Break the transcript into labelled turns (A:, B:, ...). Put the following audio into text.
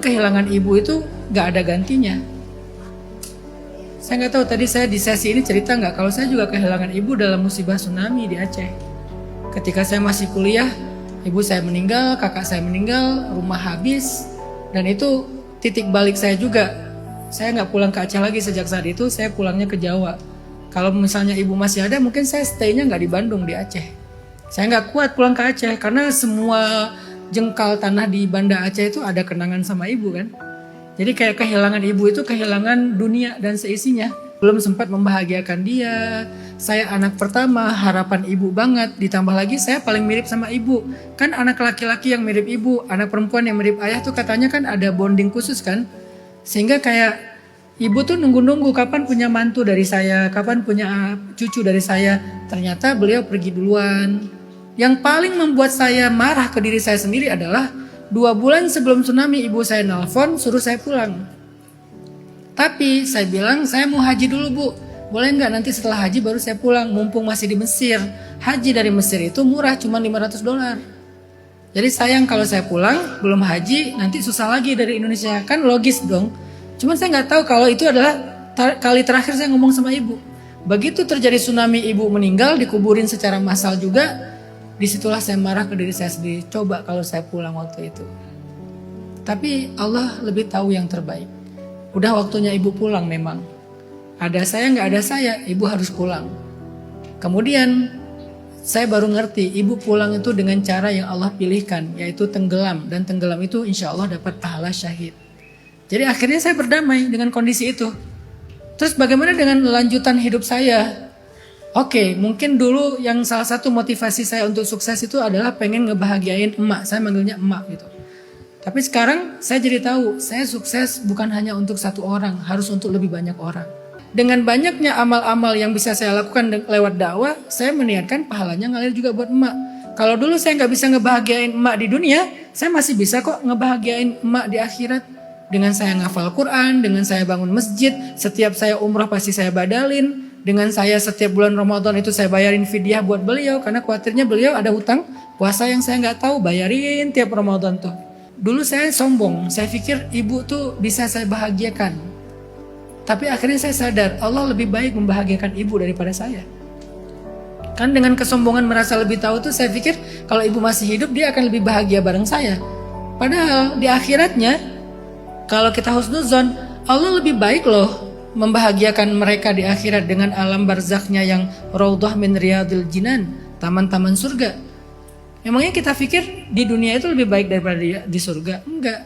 A: Kehilangan ibu itu gak ada gantinya. Saya nggak tahu tadi saya di sesi ini cerita nggak, kalau saya juga kehilangan ibu dalam musibah tsunami di Aceh. Ketika saya masih kuliah, ibu saya meninggal, kakak saya meninggal, rumah habis, dan itu titik balik saya juga. Saya nggak pulang ke Aceh lagi sejak saat itu, saya pulangnya ke Jawa. Kalau misalnya ibu masih ada, mungkin saya stay-nya nggak di Bandung, di Aceh. Saya nggak kuat pulang ke Aceh, karena semua jengkal tanah di Banda Aceh itu ada kenangan sama ibu kan. Jadi kayak kehilangan ibu itu kehilangan dunia dan seisinya. Belum sempat membahagiakan dia. Saya anak pertama, harapan ibu banget. Ditambah lagi saya paling mirip sama ibu. Kan anak laki-laki yang mirip ibu, anak perempuan yang mirip ayah tuh katanya kan ada bonding khusus kan. Sehingga kayak ibu tuh nunggu-nunggu kapan punya mantu dari saya, kapan punya cucu dari saya. Ternyata beliau pergi duluan. Yang paling membuat saya marah ke diri saya sendiri adalah 2 bulan sebelum tsunami ibu saya nelpon suruh saya pulang. Tapi saya bilang saya mau haji dulu bu, boleh nggak nanti setelah haji baru saya pulang, mumpung masih di Mesir. Haji dari Mesir itu murah, cuma $500. Jadi sayang kalau saya pulang belum haji, nanti susah lagi dari Indonesia, kan logis dong. Cuman saya nggak tahu kalau itu adalah kali terakhir saya ngomong sama ibu. Begitu terjadi tsunami ibu meninggal, dikuburin secara massal juga. Disitulah saya marah ke diri saya sendiri. Coba kalau saya pulang waktu itu. Tapi Allah lebih tahu yang terbaik. Udah waktunya ibu pulang memang. Ada saya nggak ada saya, ibu harus pulang. Kemudian saya baru ngerti ibu pulang itu dengan cara yang Allah pilihkan, yaitu tenggelam. Dan tenggelam itu insya Allah dapat pahala syahid. Jadi akhirnya saya berdamai dengan kondisi itu. Terus bagaimana dengan lanjutan hidup saya? Oke, mungkin dulu yang salah satu motivasi saya untuk sukses itu adalah pengen ngebahagiain emak. Saya manggilnya emak gitu. Tapi sekarang saya jadi tahu, saya sukses bukan hanya untuk satu orang, harus untuk lebih banyak orang. Dengan banyaknya amal-amal yang bisa saya lakukan lewat dakwah, saya meniatkan pahalanya ngalir juga buat emak. Kalau dulu saya nggak bisa ngebahagiain emak di dunia, saya masih bisa kok ngebahagiain emak di akhirat. Dengan saya ngafal Quran, dengan saya bangun masjid, setiap saya umrah pasti saya badalin. Dengan saya setiap bulan Ramadan itu saya bayarin fidyah buat beliau, karena khawatirnya beliau ada hutang puasa yang saya nggak tahu, bayarin tiap Ramadan tuh. Dulu saya sombong, saya pikir ibu tuh bisa saya bahagiakan. Tapi akhirnya saya sadar Allah lebih baik membahagiakan ibu daripada saya. Kan dengan kesombongan merasa lebih tahu tuh saya pikir kalau ibu masih hidup dia akan lebih bahagia bareng saya. Padahal di akhiratnya kalau kita husnuzon, Allah lebih baik loh membahagiakan mereka di akhirat dengan alam barzakhnya yang raudhah min riyadil jinan, taman-taman surga. Memangnya kita pikir di dunia itu lebih baik daripada di surga? Enggak.